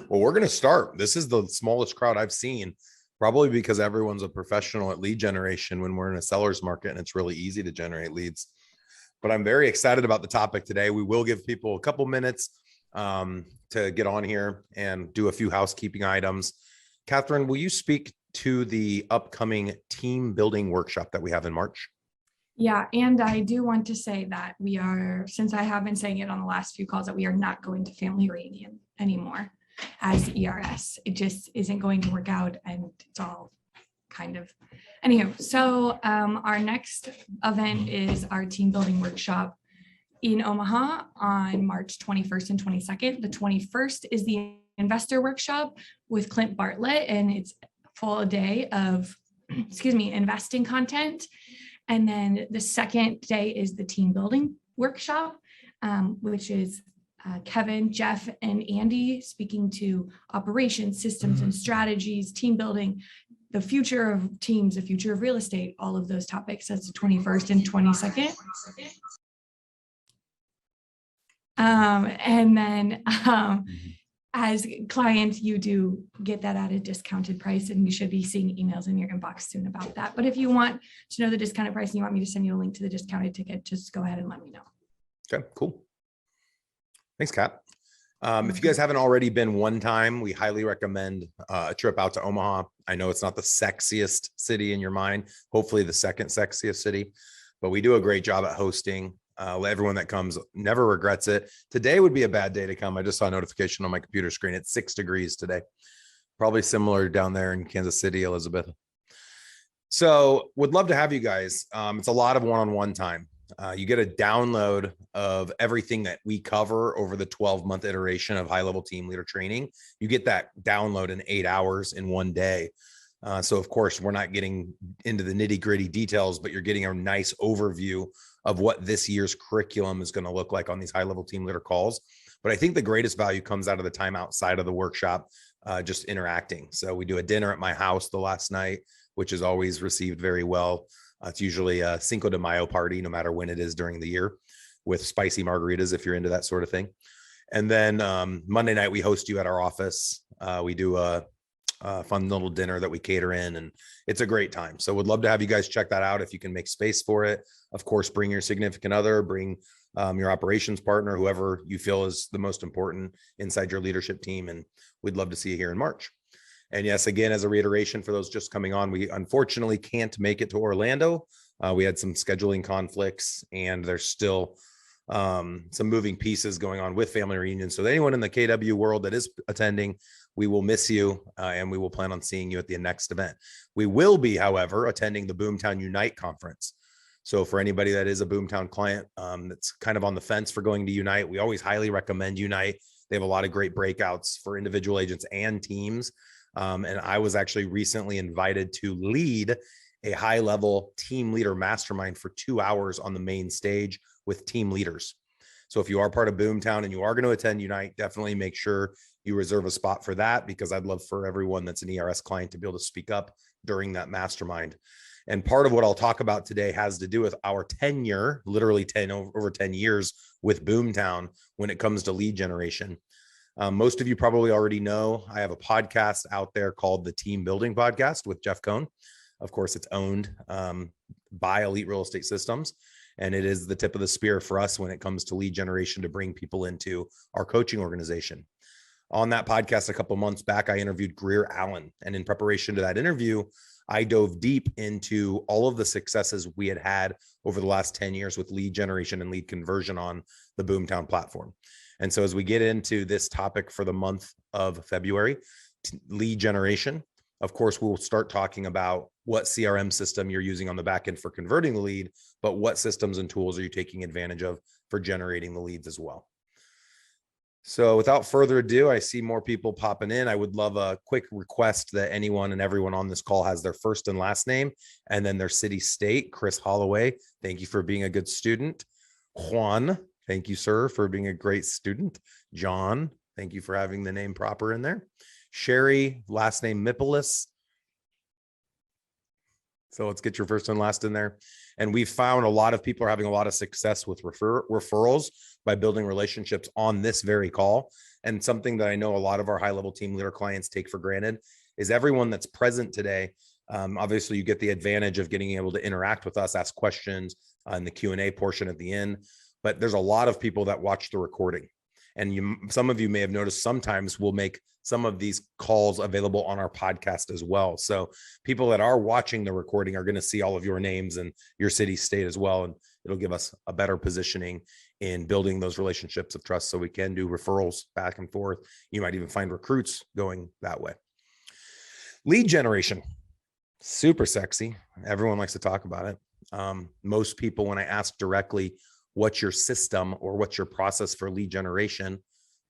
Well, we're going to start. This is the smallest crowd I've seen, probably because everyone's a professional at lead generation when we're in a seller's market and it's really easy to generate leads. But I'm very excited about the topic today. We will give people a couple minutes to get on here and do a few housekeeping items. Catherine, will you speak to the upcoming team building workshop that we have in March? Yeah, and I do want to say that we are, since I have been saying it on the last few calls, that we are not going to family reunion anymore as ERS. It just isn't going to work out, and it's all kind of, anywho. So our next event is our team building workshop in Omaha on March 21st and 22nd. The 21st is the investor workshop with Clint Bartlett, and it's full day of, investing content. And then the second day is the team building workshop, which is Kevin, Jeff, and Andy speaking to operations, systems, and strategies, team building, the future of teams, the future of real estate, all of those topics. That's the 21st and 22nd. And then as clients, you do get that at a discounted price, and you should be seeing emails in your inbox soon about that. But if you want to know the discounted price and you want me to send you a link to the discounted ticket, just go ahead and let me know. Okay, cool. Thanks, Kat. If you guys haven't already been one time, we highly recommend a trip out to Omaha. I know it's not the sexiest city in your mind, hopefully the second sexiest city, but we do a great job at hosting. Everyone that comes never regrets it. Today would be a bad day to come. I just saw a notification on my computer screen. It's 6 degrees today. Probably similar down there in Kansas City, Elizabeth. So would love to have you guys. It's a lot of one-on-one time. You get a download of everything that we cover over the 12-month iteration of high-level team leader training. You get that download in 8 hours in one day. So of course, we're not getting into the nitty-gritty details, but you're getting a nice overview of what this year's curriculum is going to look like on these high-level team leader calls. But I think the greatest value comes out of the time outside of the workshop, just interacting. So we do a dinner at my house the last night, which is always received very well. It's usually a Cinco de Mayo party, no matter when it is during the year, with spicy margaritas, if you're into that sort of thing. And then Monday night, we host you at our office. We do a fun little dinner that we cater in, and it's a great time. So would love to have you guys check that out if you can make space for it. Of course, bring your significant other, bring your operations partner, whoever you feel is the most important inside your leadership team. And we'd love to see you here in March. And yes, again, as a reiteration for those just coming on, we unfortunately can't make it to Orlando. We had some scheduling conflicts, and there's still some moving pieces going on with family reunions. So anyone in the KW world that is attending, we will miss you, and we will plan on seeing you at the next event. We will be, however, attending the Boomtown Unite conference. So for anybody that is a Boomtown client that's kind of on the fence for going to Unite, we always highly recommend Unite. They have a lot of great breakouts for individual agents and teams. And I was actually recently invited to lead a high-level team leader mastermind for 2 hours on the main stage with team leaders. So if you are part of Boomtown and you are going to attend Unite, definitely make sure you reserve a spot for that, because I'd love for everyone that's an ERS client to be able to speak up during that mastermind. And part of what I'll talk about today has to do with our tenure, literally over 10 years with Boomtown when it comes to lead generation. Most of you probably already know I have a podcast out there called the Team Building Podcast with Jeff Cohn. Of course, it's owned by Elite Real Estate Systems, and it is the tip of the spear for us when it comes to lead generation to bring people into our coaching organization. On that podcast a couple months back, I interviewed Greer Allen, and in preparation to that interview, I dove deep into all of the successes we had over the last 10 years with lead generation and lead conversion on the Boomtown platform. And so as we get into this topic for the month of February, lead generation, of course, we'll start talking about what CRM system you're using on the back end for converting the lead, but what systems and tools are you taking advantage of for generating the leads as well. So without further ado, I see more people popping in. I would love a quick request that anyone and everyone on this call has their first and last name and then their city, state. Chris Holloway, thank you for being a good student. Juan, thank you, sir, for being a great student. John, thank you for having the name proper in there. Sherry, last name Mipolis. So let's get your first and last in there. And we've found a lot of people are having a lot of success with referrals by building relationships on this very call. and something that I know a lot of our high level team leader clients take for granted is everyone that's present today. Obviously, you get the advantage of getting able to interact with us, ask questions in the Q&A portion at the end. But there's a lot of people that watch the recording. And some of you may have noticed sometimes we'll make some of these calls available on our podcast as well. So people that are watching the recording are going to see all of your names and your city, state as well. And it'll give us a better positioning in building those relationships of trust so we can do referrals back and forth. You might even find recruits going that way. Lead generation, super sexy. Everyone likes to talk about it. Most people, when I ask directly, what's your system or what's your process for lead generation,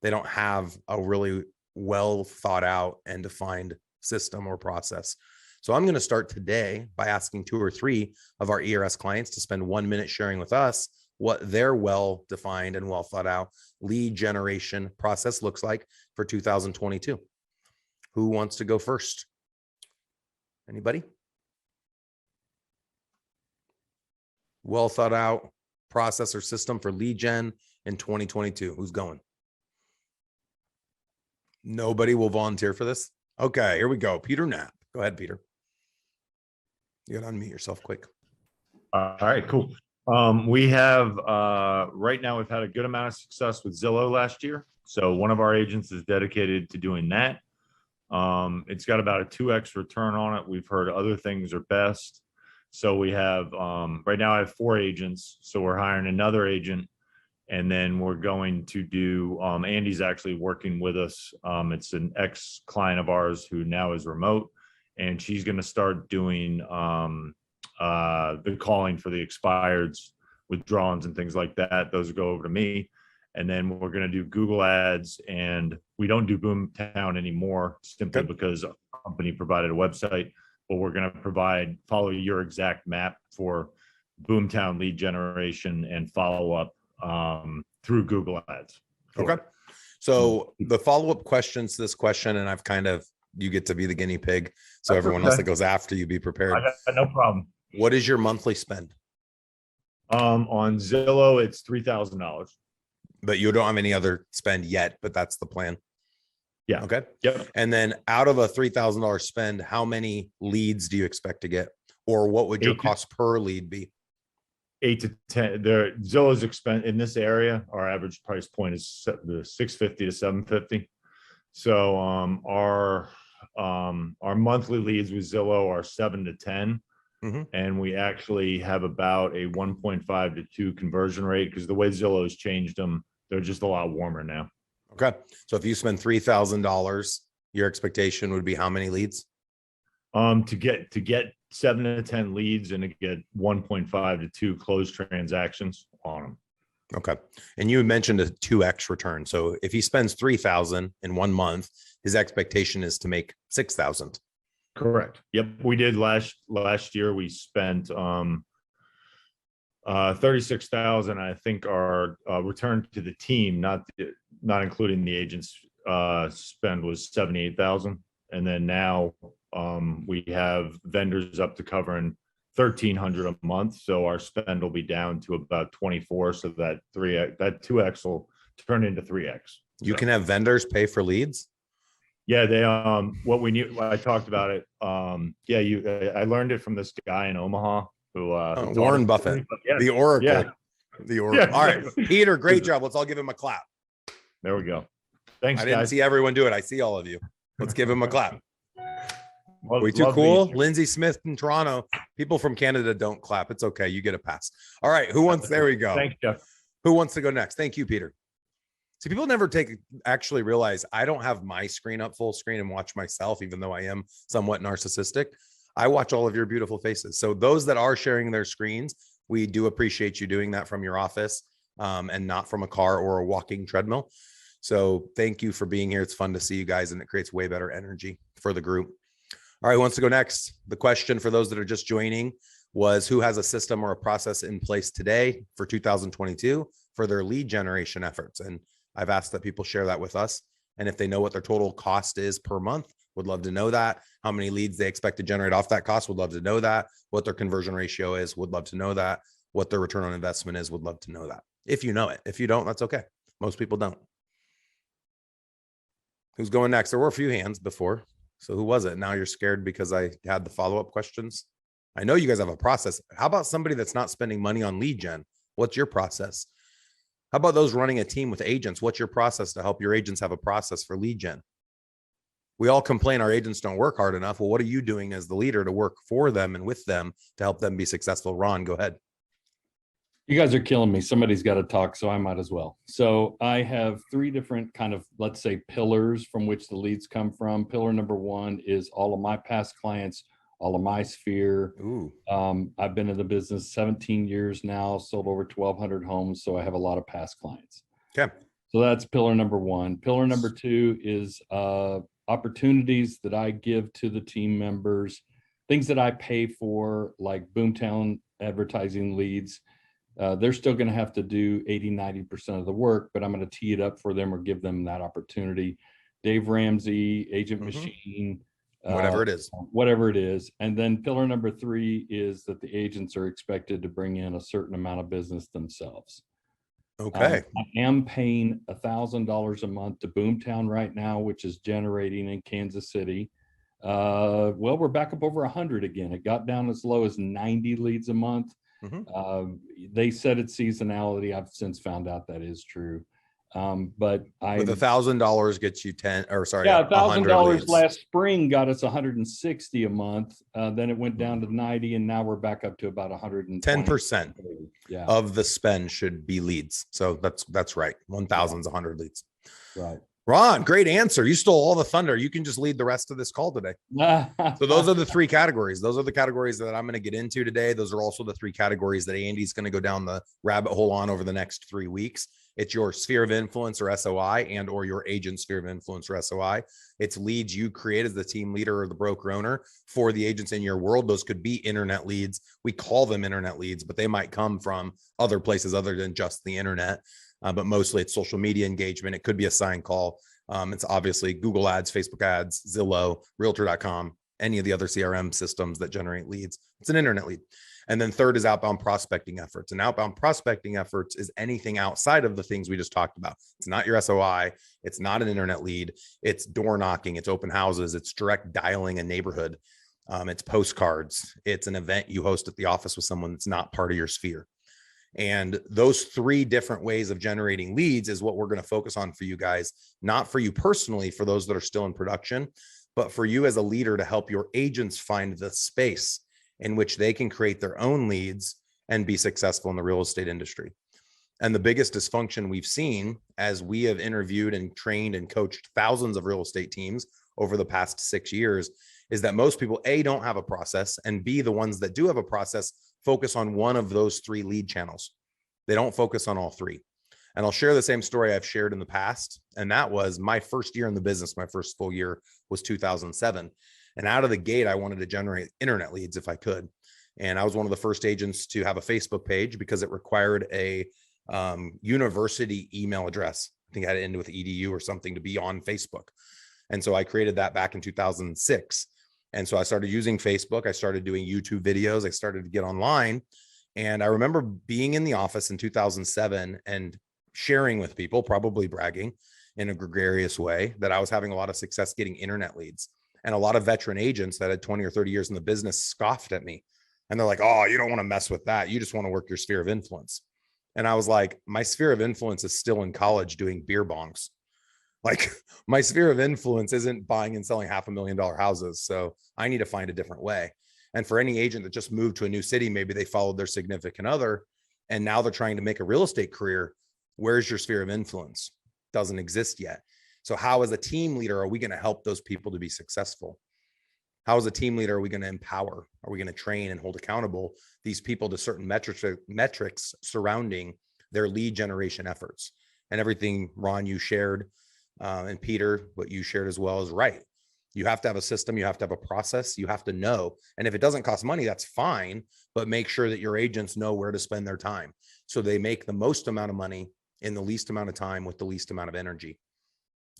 they don't have a really well thought out and defined system or process. So I'm going to start today by asking 2 or 3 of our ERS clients to spend 1 minute sharing with us what their well defined and well thought out lead generation process looks like for 2022. Who wants to go first? Anybody? Well thought out process or system for lead gen in 2022. Who's going? Nobody will volunteer for this. Okay, here we go. Peter Knapp. Go ahead, Peter. You got to unmute yourself quick. All right, cool. We have right now we've had a good amount of success with Zillow last year. So one of our agents is dedicated to doing that. It's got about a 2x return on it. We've heard other things are best. So we have right now I have 4 agents. So we're hiring another agent, and then we're going to do Andy's actually working with us. It's an ex-client of ours who now is remote, and she's going to start doing the calling for the expireds, withdrawals and things like that. Those go over to me. And then we're going to do Google ads, and we don't do Boomtown anymore simply because a company provided a website, but we're going to follow your exact map for Boomtown lead generation and follow up through Google ads. Okay. So the follow-up questions to this question, and you get to be the guinea pig. So everyone else that goes after you, be prepared. No problem. What is your monthly spend? On Zillow, it's $3,000. But you don't have any other spend yet, but that's the plan. Yeah. Okay. Yep. And then out of a $3,000 spend, how many leads do you expect to get? Or what would your cost per lead be? 8 to 10. Zillow's expense in this area, our average price point is the $650 to $750. So our monthly leads with Zillow are 7 to 10. Mm-hmm. And we actually have about a 1.5 to 2 conversion rate because the way Zillow's changed them, they're just a lot warmer now. Okay. So if you spend $3,000, your expectation would be how many leads? To get 7 to 10 leads and to get 1.5 to 2 closed transactions on them. Okay. And you mentioned a 2x return. So if he spends $3,000 in 1 month, his expectation is to make $6,000. Correct. Yep. We did last year. We spent $36,000. I think our return to the team, not including the agents, spend was $78,000. And then now we have vendors up to covering $1,300 a month. So our spend will be down to about 24. So that 2x will turn into 3x. You can have vendors pay for leads. Yeah, they what we knew. I talked about it. I learned it from this guy in Omaha who Warren Buffett, the Oracle. Yeah. The Oracle. Yeah, all right, Peter, great job. Let's all give him a clap. There we go. Thanks, I didn't guys. see everyone do it. I see all of you. Let's give him a clap. We too cool? Lindsay Smith in Toronto. People from Canada don't clap. It's okay. You get a pass. All right. There we go. Thanks, Jeff. Who wants to go next? Thank you, Peter. See, people never actually realize I don't have my screen up full screen and watch myself, even though I am somewhat narcissistic. I watch all of your beautiful faces. So those that are sharing their screens, we do appreciate you doing that from your office and not from a car or a walking treadmill. So thank you for being here. It's fun to see you guys, and it creates way better energy for the group. All right, who wants to go next? The question for those that are just joining was, who has a system or a process in place today for 2022 for their lead generation efforts? And I've asked that people share that with us. And if they know what their total cost is per month, would love to know that. How many leads they expect to generate off that cost, would love to know that. What their conversion ratio is, would love to know that. What their return on investment is, would love to know that. If you know it. If you don't, that's okay. Most people don't. Who's going next? There were a few hands before. So who was it? Now you're scared because I had the follow-up questions. I know you guys have a process. How about somebody that's not spending money on lead gen? What's your process? How about those running a team with agents? What's your process to help your agents have a process for lead gen? We all complain our agents don't work hard enough. Well, what are you doing as the leader to work for them and with them to help them be successful? Ron, go ahead. You guys are killing me. Somebody's got to talk, so I might as well. So I have three different kind of, let's say, pillars from which the leads come from. Pillar number one is all of my past clients, all of my sphere. Ooh. I've been in the business 17 years now, sold over 1,200 homes, so I have a lot of past clients. Okay. So that's pillar number one. Pillar number two is opportunities that I give to the team members, things that I pay for, like Boomtown advertising leads. They're still going to have to do 80-90% of the work, but I'm going to tee it up for them or give them that opportunity. Dave Ramsey, Agent Machine, Whatever it is. Whatever it is. And then pillar number three is that the agents are expected to bring in a certain amount of business themselves. Okay. I am paying $1,000 a month to Boomtown right now, which is generating in Kansas City. Well, we're back up over 100 again. It got down as low as 90 leads a month. They said it's seasonality. I've since found out that is true. But with $1,000 gets you 10 or sorry. Yeah, $100 $1,000 last spring got us 160 a month. Then it went down to 90 and now we're back up to about 110%. 10% yeah. of the spend should be leads. So that's right. 1,000 is 100 leads. Right. Ron, great answer. You stole all the thunder. You can just lead the rest of this call today. So those are the three categories. Those are the categories that I'm going to get into today. Those are also the three categories that Andy's going to go down the rabbit hole on over the next 3 weeks. It's your sphere of influence or SOI and or your agent sphere of influence or SOI. It's leads you create as the team leader or the broker owner for the agents in your world. Those could be internet leads. We call them internet leads, but they might come from other places other than just the internet. But mostly it's social media engagement. It could be a sign call. It's obviously Google ads, Facebook ads, Zillow, realtor.com, any of the other CRM systems that generate leads. It's an internet lead. And then third is outbound prospecting efforts. And outbound prospecting efforts is anything outside of the things we just talked about. It's not your SOI. It's not an internet lead. It's door knocking. It's open houses. It's direct dialing a neighborhood. It's postcards. It's an event you host at the office with someone that's not part of your sphere. And those three different ways of generating leads is what we're going to focus on for you guys, not for you personally, for those that are still in production, but for you as a leader to help your agents find the space in which they can create their own leads and be successful in the real estate industry. And the biggest dysfunction we've seen as we have interviewed and trained and coached thousands of real estate teams over the past 6 years is that most people, A, don't have a process, and B, the ones that do have a process focus on one of those three lead channels. They don't focus on all three. And I'll share the same story I've shared in the past. And that was my first year in the business. My first full year was 2007. And out of the gate, I wanted to generate internet leads if I could. And I was one of the first agents to have a Facebook page because it required a university email address. I think I had to end with edu or something to be on Facebook. And so I created that back in 2006. And so I started using Facebook. I started doing YouTube videos. I started to get online. And I remember being in the office in 2007 and sharing with people, probably bragging in a gregarious way, that I was having a lot of success getting internet leads. And a lot of veteran agents that had 20 or 30 years in the business scoffed at me. And they're like, oh, you don't want to mess with that. You just want to work your sphere of influence. And I was like, my sphere of influence is still in college doing beer bongs. Like my sphere of influence isn't buying and selling $500,000 houses. So I need to find a different way. And for any agent that just moved to a new city, maybe they followed their significant other and now they're trying to make a real estate career. Where's your sphere of influence? Doesn't exist yet. So how as a team leader, are we going to help those people to be successful? How as a team leader, are we going to empower? Are we going to train and hold accountable these people to certain metrics surrounding their lead generation efforts? And everything, Ron, you shared, and Peter, what you shared as well is right. You have to have a system. You have to have a process. You have to know. And if it doesn't cost money, that's fine. But make sure that your agents know where to spend their time so they make the most amount of money in the least amount of time with the least amount of energy.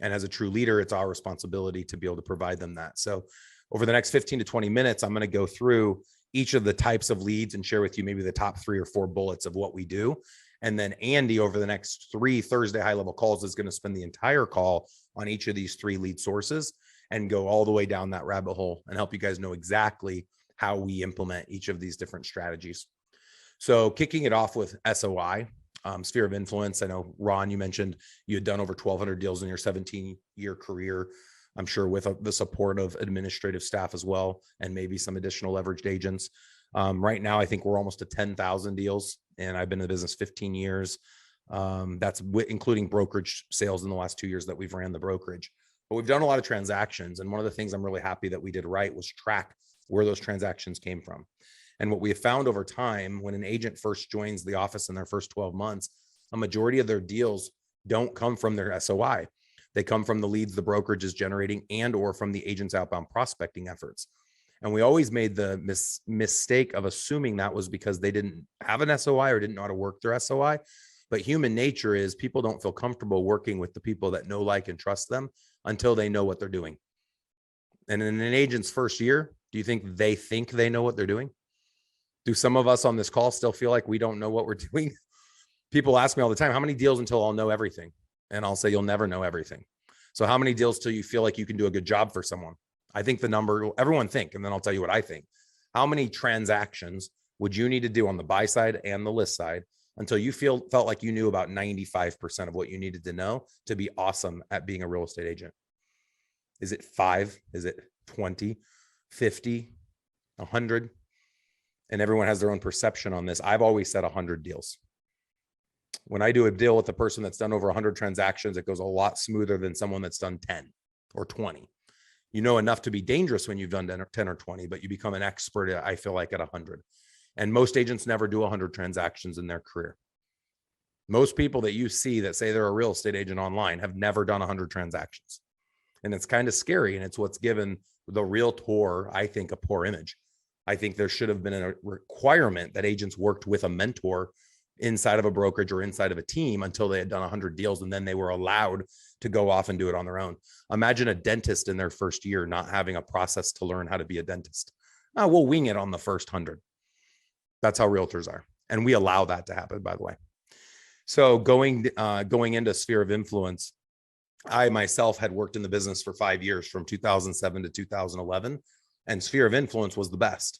And as a true leader, it's our responsibility to be able to provide them that. So over the next 15 to 20 minutes, I'm going to go through each of the types of leads and share with you maybe the top 3 or 4 bullets of what we do. And then Andy, over the next 3 Thursday high-level calls, is going to spend the entire call on each of these 3 lead sources and go all the way down that rabbit hole and help you guys know exactly how we implement each of these different strategies. So kicking it off with SOI, sphere of influence. I know, Ron, you mentioned you had done over 1,200 deals in your 17-year career. I'm sure with the support of administrative staff as well, and maybe some additional leveraged agents. Right now, I think we're almost to 10,000 deals, and I've been in the business 15 years. That's including brokerage sales in the last 2 years that we've ran the brokerage. But we've done a lot of transactions. And one of the things I'm really happy that we did right was track where those transactions came from. And what we have found over time, when an agent first joins the office in their first 12 months, a majority of their deals don't come from their SOI. They come from the leads the brokerage is generating and or from the agent's outbound prospecting efforts. And we always made the mistake of assuming that was because they didn't have an SOI or didn't know how to work their SOI. But human nature is people don't feel comfortable working with the people that know, like, and trust them until they know what they're doing. And in an agent's first year, do you think they know what they're doing? Do some of us on this call still feel like we don't know what we're doing? People ask me all the time, how many deals until I'll know everything? And I'll say, you'll never know everything. So how many deals till you feel like you can do a good job for someone? I think the number, everyone think, and then I'll tell you what I think. How many transactions would you need to do on the buy side and the list side until you felt like you knew about 95% of what you needed to know to be awesome at being a real estate agent? Is it 5? Is it 20, 50, 100? And everyone has their own perception on this. I've always said 100 deals. When I do a deal with a person that's done over 100 transactions, it goes a lot smoother than someone that's done 10 or 20. You know enough to be dangerous when you've done 10 or 20, but you become an expert, I feel like, at 100. And most agents never do 100 transactions in their career. Most people that you see that say they're a real estate agent online have never done 100 transactions. And it's kind of scary. And it's what's given the realtor, I think, a poor image. I think there should have been a requirement that agents worked with a mentor inside of a brokerage or inside of a team until they had done 100 deals, and then they were allowed to go off and do it on their own. Imagine a dentist in their first year not having a process to learn how to be a dentist. We'll wing it on the first 100. That's how realtors are. And we allow that to happen, by the way. So going into sphere of influence, I myself had worked in the business for 5 years, from 2007 to 2011, and sphere of influence was the best.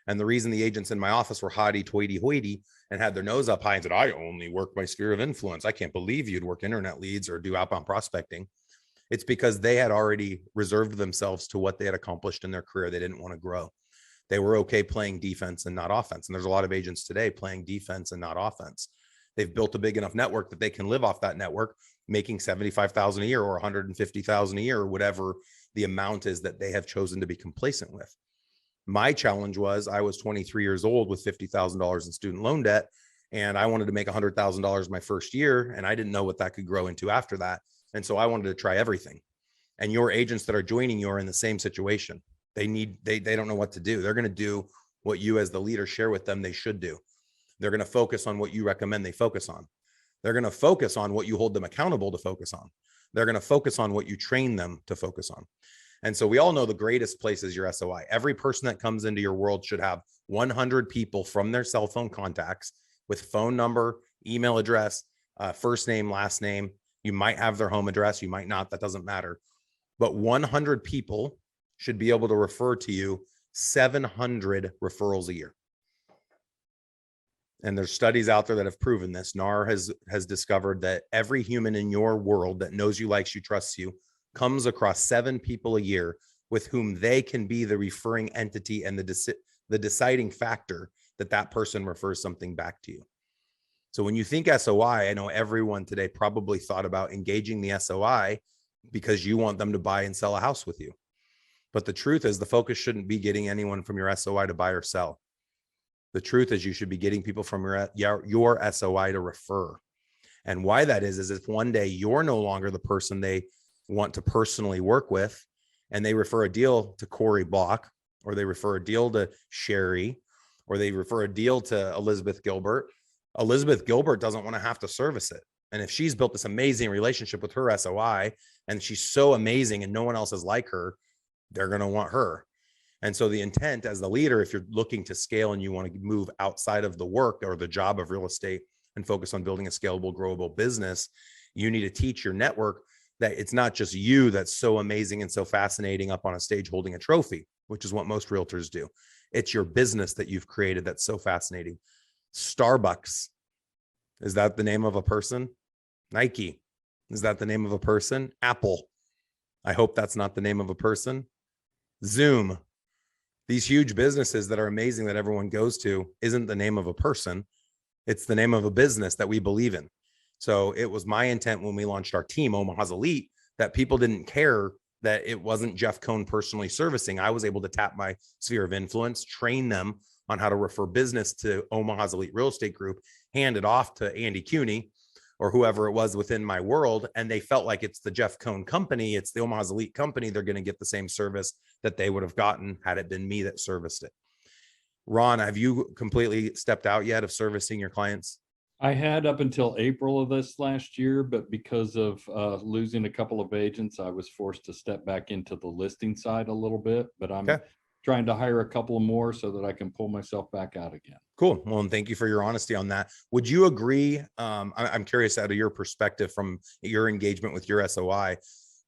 And the reason the agents in my office were hoity-toity and had their nose up high and said, I only work my sphere of influence. I can't believe you'd work internet leads or do outbound prospecting. It's because they had already reserved themselves to what they had accomplished in their career. They didn't want to grow. They were okay playing defense and not offense. And there's a lot of agents today playing defense and not offense. They've built a big enough network that they can live off that network, making $75,000 a year or $150,000 a year, or whatever the amount is that they have chosen to be complacent with. My challenge was I was 23 years old with $50,000 in student loan debt, and I wanted to make $100,000 my first year, and I didn't know what that could grow into after that. And so I wanted to try everything. And your agents that are joining you are in the same situation. They don't know what to do. They're going to do what you as the leader share with them they should do. They're going to focus on what you recommend they focus on. They're going to focus on what you hold them accountable to focus on. They're going to focus on what you train them to focus on. And so we all know the greatest place is your SOI. Every person that comes into your world should have 100 people from their cell phone contacts with phone number, email address, first name, last name. You might have their home address. You might not. That doesn't matter. But 100 people should be able to refer to you 700 referrals a year. And there's studies out there that have proven this. NAR has discovered that every human in your world that knows you, likes you, trusts you, comes across 7 people a year with whom they can be the referring entity and the deciding factor that person refers something back to you. So when you think SOI, I know everyone today probably thought about engaging the SOI because you want them to buy and sell a house with you. But the truth is the focus shouldn't be getting anyone from your SOI to buy or sell. The truth is you should be getting people from your SOI to refer. And why that is if one day you're no longer the person they want to personally work with, and they refer a deal to Corey Block, or they refer a deal to Sherry, or they refer a deal to Elizabeth Gilbert doesn't want to have to service it. And if she's built this amazing relationship with her SOI and she's so amazing and no one else is like her, they're going to want her. And so the intent as the leader, if you're looking to scale and you want to move outside of the work or the job of real estate and focus on building a scalable, growable business, you need to teach your network that it's not just you that's so amazing and so fascinating up on a stage holding a trophy, which is what most realtors do. It's your business that you've created that's so fascinating. Starbucks, is that the name of a person? Nike, is that the name of a person? Apple, I hope that's not the name of a person. Zoom, these huge businesses that are amazing that everyone goes to, isn't the name of a person. It's the name of a business that we believe in. So it was my intent when we launched our team, Omaha's Elite, that people didn't care that it wasn't Jeff Cohn personally servicing. I was able to tap my sphere of influence, train them on how to refer business to Omaha's Elite Real Estate Group, hand it off to Andy Cuny or whoever it was within my world. And they felt like it's the Jeff Cohn company. It's the Omaha's Elite company. They're going to get the same service that they would have gotten had it been me that serviced it. Ron, have you completely stepped out yet of servicing your clients? I had up until April of this last year, but because of losing a couple of agents, I was forced to step back into the listing side a little bit, but I'm trying to hire a couple more so that I can pull myself back out again. Cool. Well, and thank you for your honesty on that. Would you agree? I'm curious out of your perspective from your engagement with your SOI,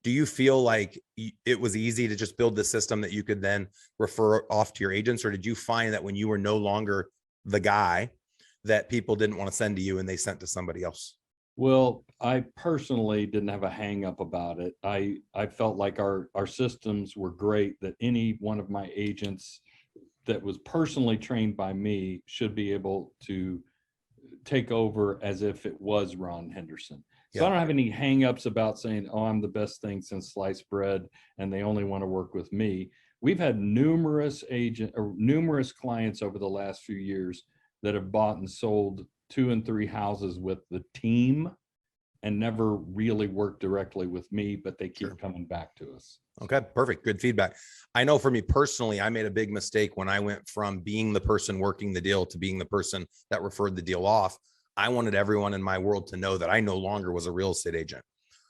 do you feel like it was easy to just build the system that you could then refer off to your agents? Or did you find that when you were no longer the guy that people didn't want to send to you and they sent to somebody else? Well, I personally didn't have a hang up about it. I felt like our systems were great, that any one of my agents that was personally trained by me should be able to take over as if it was Ron Henderson. So I don't have any hang-ups about saying, oh, I'm the best thing since sliced bread and they only want to work with me. We've had numerous clients over the last few years that have bought and sold 2 and 3 houses with the team and never really worked directly with me, but they keep coming back to us. Okay, perfect. Good feedback. I know for me personally, I made a big mistake when I went from being the person working the deal to being the person that referred the deal off. I wanted everyone in my world to know that I no longer was a real estate agent,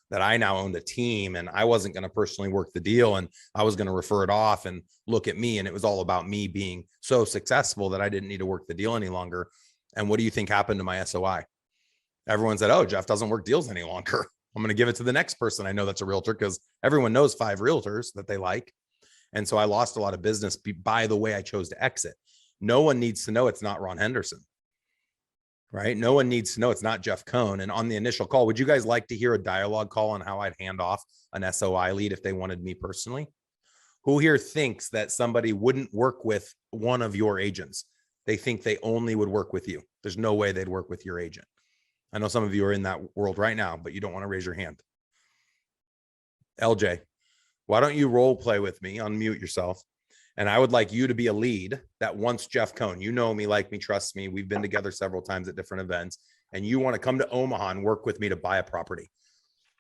that I now owned a team and I wasn't going to personally work the deal and I was going to refer it off and look at me. And it was all about me being so successful that I didn't need to work the deal any longer. And what do you think happened to my SOI? Everyone said, oh, Jeff doesn't work deals any longer. I'm going to give it to the next person I know that's a realtor, because everyone knows 5 realtors that they like. And so I lost a lot of business by the way I chose to exit. No one needs to know it's not Ron Henderson, right? No one needs to know it's not Jeff Cohn. And on the initial call, would you guys like to hear a dialogue call on how I'd hand off an SOI lead if they wanted me personally? Who here thinks that somebody wouldn't work with one of your agents? They think they only would work with you. There's no way they'd work with your agent. I know some of you are in that world right now, but you don't want to raise your hand. LJ, why don't you role play with me? Unmute yourself. And I would like you to be a lead that wants Jeff Cohn. You know me, like me, trust me. We've been together several times at different events, and you want to come to Omaha and work with me to buy a property.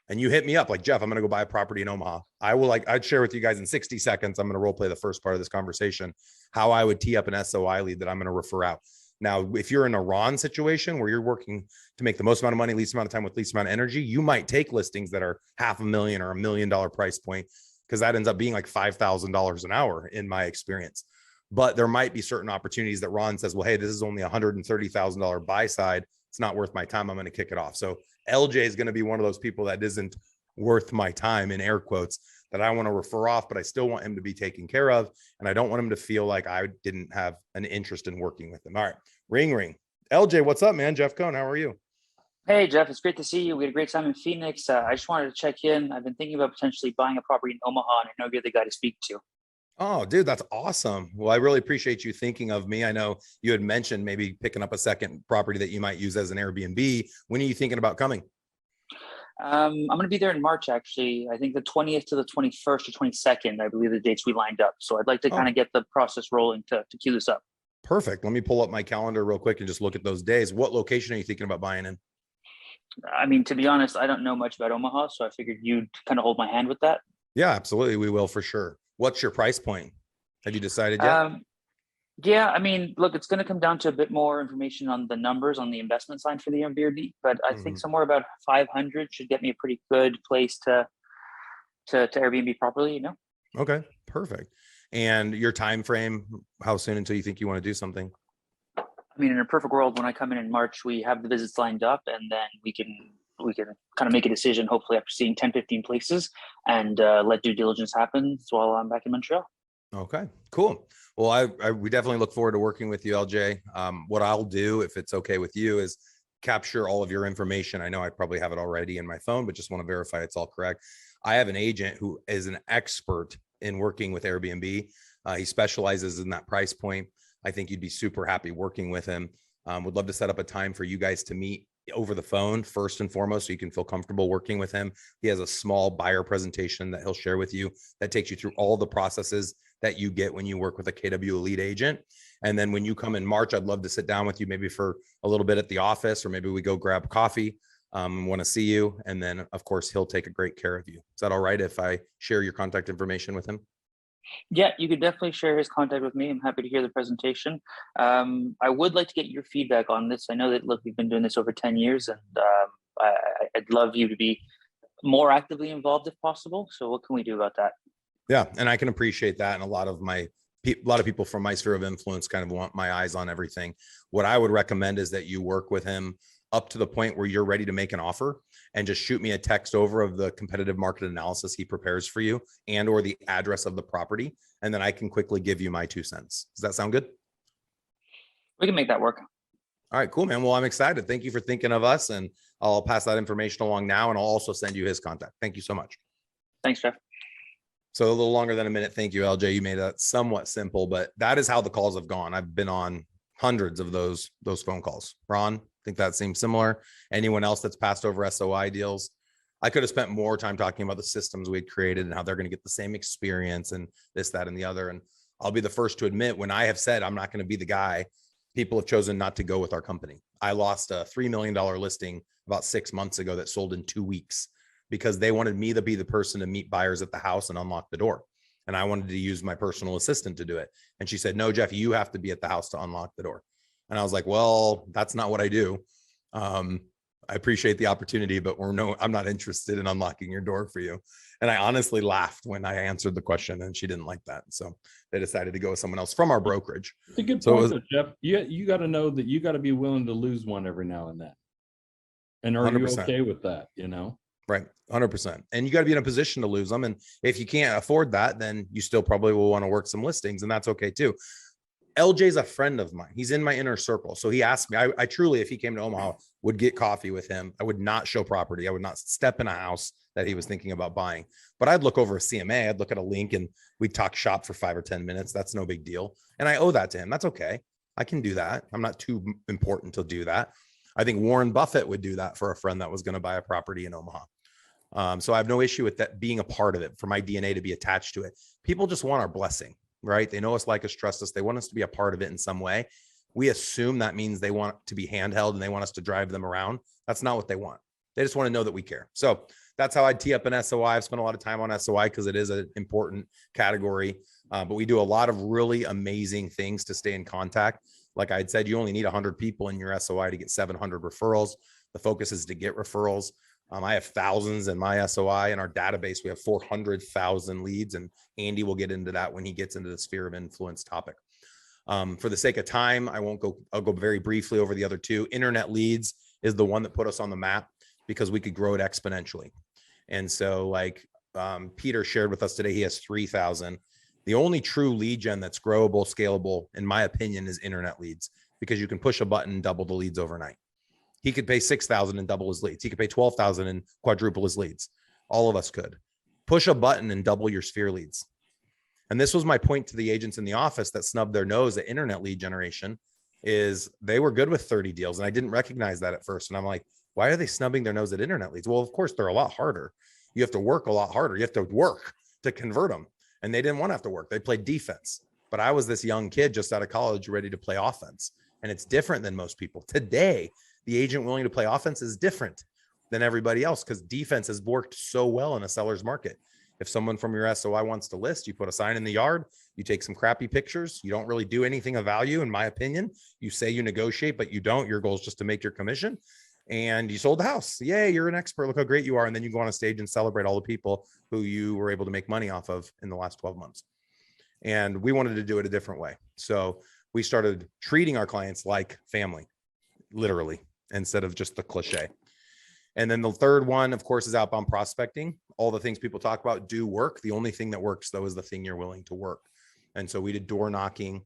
And you hit me up like, Jeff, I'm going to go buy a property in Omaha. I'd share with you guys in 60 seconds. I'm going to role play the first part of this conversation, how I would tee up an SOI lead that I'm going to refer out. Now, if you're in a Ron situation where you're working to make the most amount of money, least amount of time with least amount of energy, you might take listings that are $500,000 or $1 million price point, because that ends up being like $5,000 an hour in my experience. But there might be certain opportunities that Ron says, well, hey, this is only $130,000 buy side. It's not worth my time. I'm going to kick it off. So LJ is going to be one of those people that isn't worth my time, in air quotes, that I want to refer off, but I still want him to be taken care of. And I don't want him to feel like I didn't have an interest in working with him. All right. Ring, ring. LJ, what's up, man? Jeff Cohn, how are you? Hey, Jeff, it's great to see you. We had a great time in Phoenix. I just wanted to check in. I've been thinking about potentially buying a property in Omaha, and I know you're the guy to speak to. Oh, dude, that's awesome. Well, I really appreciate you thinking of me. I know you had mentioned maybe picking up a second property that you might use as an Airbnb. When are you thinking about coming? I'm going to be there in March, actually. I think the 20th to the 21st or 22nd, I believe the dates we lined up. So I'd like to kind of get the process rolling to queue this up. Perfect. Let me pull up my calendar real quick and just look at those days. What location are you thinking about buying in? I mean, to be honest, I don't know much about Omaha, so I figured you'd kind of hold my hand with that. Yeah, absolutely. We will for sure. What's your price point? Have you decided yet? Yeah, I mean, look, it's going to come down to a bit more information on the numbers on the investment side for the Airbnb, but I think somewhere about 500 should get me a pretty good place to Airbnb properly, you know? Okay, perfect. And your time frame, how soon until you think you want to do something? I mean, in a perfect world, when I come in March, we have the visits lined up and then we can we can kind of make a decision, hopefully after seeing 10, 15 places, and let due diligence happen while I'm back in Montreal. Okay, cool. Well, we definitely look forward to working with you, LJ. What I'll do, if it's okay with you, is capture all of your information. I know I probably have it already in my phone, but just want to verify it's all correct. I have an agent who is an expert in working with Airbnb. He specializes in that price point. I think you'd be super happy working with him. Would love to set up a time for you guys to meet over the phone first and foremost, so you can feel comfortable working with him. He has a small buyer presentation that he'll share with you that takes you through all the processes that you get when you work with a KW Elite agent. And then when you come in March, I'd love to sit down with you, maybe for a little bit at the office, or maybe we go grab coffee. Want to see you. And then of course, he'll take a great care of you. Is that all right if I share your contact information with him? Yeah, you could definitely share his contact with me. I'm happy to hear the presentation. I would like to get your feedback on this. I know that, look, we've been doing this over 10 years, and I'd love you to be more actively involved if possible. So what can we do about that? Yeah, and I can appreciate that. And a lot of people from my sphere of influence kind of want my eyes on everything. What I would recommend is that you work with him up to the point where you're ready to make an offer, and just shoot me a text over of the competitive market analysis he prepares for you, and or the address of the property. And then I can quickly give you my 2 cents. Does that sound good? We can make that work. All right, cool, man. Well, I'm excited. Thank you for thinking of us, and I'll pass that information along now, and I'll also send you his contact. Thank you so much. Thanks, Jeff. So a little longer than a minute. Thank you, LJ. You made that somewhat simple, but that is how the calls have gone. I've been on hundreds of those phone calls. Ron, think that seems similar. Anyone else that's passed over SOI deals? I could have spent more time talking about the systems we had created and how they're going to get the same experience and this, that, and the other. And I'll be the first to admit, when I have said I'm not going to be the guy, people have chosen not to go with our company. I lost a $3 million listing about 6 months ago that sold in 2 weeks because they wanted me to be the person to meet buyers at the house and unlock the door. And I wanted to use my personal assistant to do it. And she said, no, Jeff, you have to be at the house to unlock the door. And I was like, well, that's not what I do. I appreciate the opportunity, but I'm not interested in unlocking your door for you. And I honestly laughed when I answered the question, and she didn't like that. So they decided to go with someone else from our brokerage. It's a good point, though, Jeff. You got to know that you got to be willing to lose one every now and then. And are 100%. You okay with that? Right. 100%. And you got to be in a position to lose them. And if you can't afford that, then you still probably will want to work some listings, and that's okay too. LJ's a friend of mine. He's in my inner circle. So he asked me, I truly, if he came to Omaha, would get coffee with him. I would not show property. I would not step in a house that he was thinking about buying, but I'd look over a CMA. I'd look at a link and we'd talk shop for 5 or 10 minutes. That's no big deal. And I owe that to him. That's okay. I can do that. I'm not too important to do that. I think Warren Buffett would do that for a friend that was going to buy a property in Omaha. So I have no issue with that being a part of it, for my DNA to be attached to it. People just want our blessing, right? They know us, like us, trust us. They want us to be a part of it in some way. We assume that means they want to be handheld and they want us to drive them around. That's not what they want. They just want to know that we care. So that's how I'd tee up an SOI. I've spent a lot of time on SOI because it is an important category. But we do a lot of really amazing things to stay in contact. Like I had said, you only need 100 people in your SOI to get 700 referrals. The focus is to get referrals. I have thousands in my SOI. In our database, we have 400,000 leads, and Andy will get into that when he gets into the sphere of influence topic. For the sake of time, I'll go very briefly over the other two. Internet leads is the one that put us on the map because we could grow it exponentially. And so like Peter shared with us today, he has 3,000. The only true lead gen that's growable, scalable, in my opinion, is internet leads, because you can push a button and double the leads overnight. He could pay 6,000 and double his leads. He could pay 12,000 and quadruple his leads. All of us could. Push a button and double your sphere leads. And this was my point to the agents in the office that snubbed their nose at internet lead generation, is they were good with 30 deals. And I didn't recognize that at first. And I'm like, why are they snubbing their nose at internet leads? Well, of course, they're a lot harder. You have to work a lot harder. You have to work to convert them. And they didn't want to have to work. They played defense. But I was this young kid just out of college ready to play offense. And it's different than most people. Today, the agent willing to play offense is different than everybody else, because defense has worked so well in a seller's market. If someone from your SOI wants to list, you put a sign in the yard, you take some crappy pictures, you don't really do anything of value, in my opinion. You say you negotiate, but you don't. Your goal is just to make your commission, and you sold the house. Yay, you're an expert. Look how great you are. And then you go on a stage and celebrate all the people who you were able to make money off of in the last 12 months. And we wanted to do it a different way. So we started treating our clients like family, literally, instead of just the cliche. And then the third one, of course, is outbound prospecting. All the things people talk about do work. The only thing that works, though, is the thing you're willing to work. And so we did door knocking.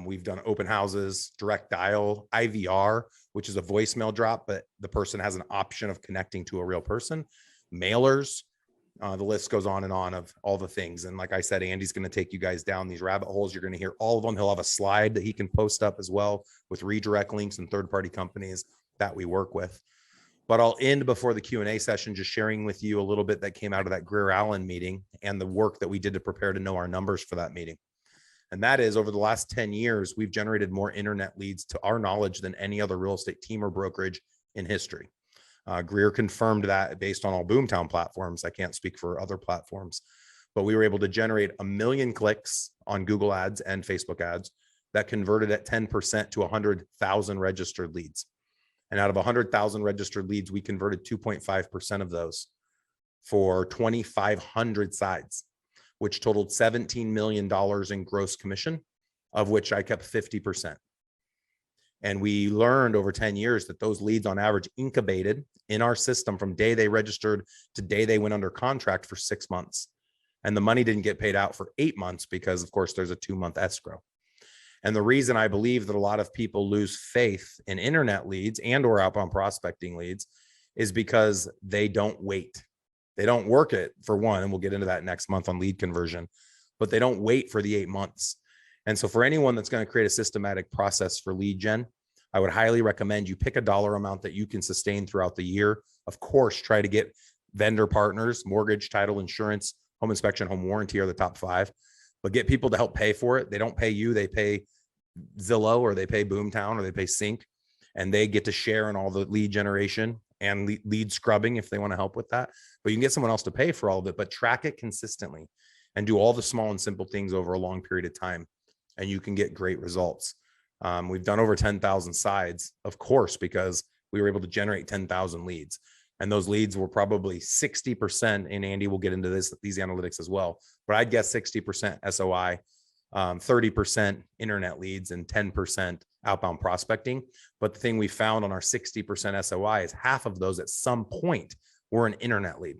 We've done open houses, direct dial, IVR, which is a voicemail drop, but the person has an option of connecting to a real person, mailers. The list goes on and on of all the things. And like I said, Andy's going to take you guys down these rabbit holes. You're going to hear all of them. He'll have a slide that he can post up as well with redirect links and third-party companies that we work with. But I'll end before the Q&A session just sharing with you a little bit that came out of that Greer Allen meeting and the work that we did to prepare to know our numbers for that meeting. And that is, over the last 10 years, we've generated more internet leads to our knowledge than any other real estate team or brokerage in history. Greer confirmed that based on all Boomtown platforms. I can't speak for other platforms, but we were able to generate 1 million clicks on Google ads and Facebook ads that converted at 10% to 100,000 registered leads. And out of 100,000 registered leads, we converted 2.5% of those for 2,500 sides, which totaled $17 million in gross commission, of which I kept 50%. And we learned over 10 years that those leads on average incubated in our system from day they registered to day they went under contract for 6 months. And the money didn't get paid out for 8 months because, of course, there's a 2-month escrow. And the reason I believe that a lot of people lose faith in internet leads and or outbound prospecting leads is because they don't wait. They don't work it, for one, and we'll get into that next month on lead conversion, but they don't wait for the 8 months. And so for anyone that's going to create a systematic process for lead gen, I would highly recommend you pick a dollar amount that you can sustain throughout the year. Of course, try to get vendor partners, mortgage, title, insurance, home inspection, home warranty are the top 5, but get people to help pay for it. They don't pay you, they pay Zillow or they pay Boomtown or they pay Sync, and they get to share in all the lead generation and lead scrubbing if they want to help with that. But you can get someone else to pay for all of it, but track it consistently and do all the small and simple things over a long period of time, and you can get great results. We've done over 10,000 sides, of course, because we were able to generate 10,000 leads. And those leads were probably 60%, and Andy will get into these analytics as well, but I'd guess 60% SOI, 30% internet leads, and 10% outbound prospecting. But the thing we found on our 60% SOI is half of those at some point were an internet lead.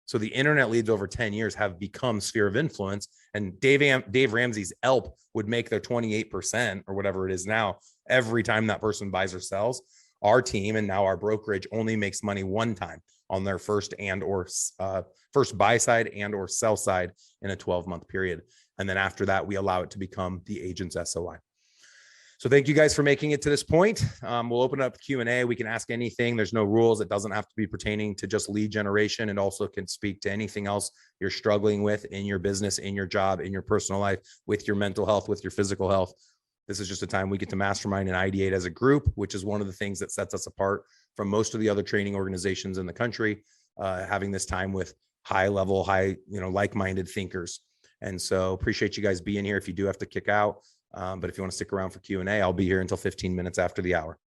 So the internet leads over 10 years have become sphere of influence, and Dave Ramsey's ELP would make their 28% or whatever it is now every time that person buys or sells. Our team and now our brokerage only makes money one time on their first buy side and or sell side in a 12-month period. And then after that, we allow it to become the agent's SOI. So thank you guys for making it to this point. We'll open up Q&A. We can ask anything. There's no rules. It doesn't have to be pertaining to just lead generation, and also can speak to anything else you're struggling with in your business, in your job, in your personal life, with your mental health, with your physical health. This is just a time we get to mastermind and ideate as a group, which is one of the things that sets us apart from most of the other training organizations in the country, having this time with like-minded thinkers. And so appreciate you guys being here. If you do have to kick out, but if you want to stick around for Q&A, I'll be here until 15 minutes after the hour.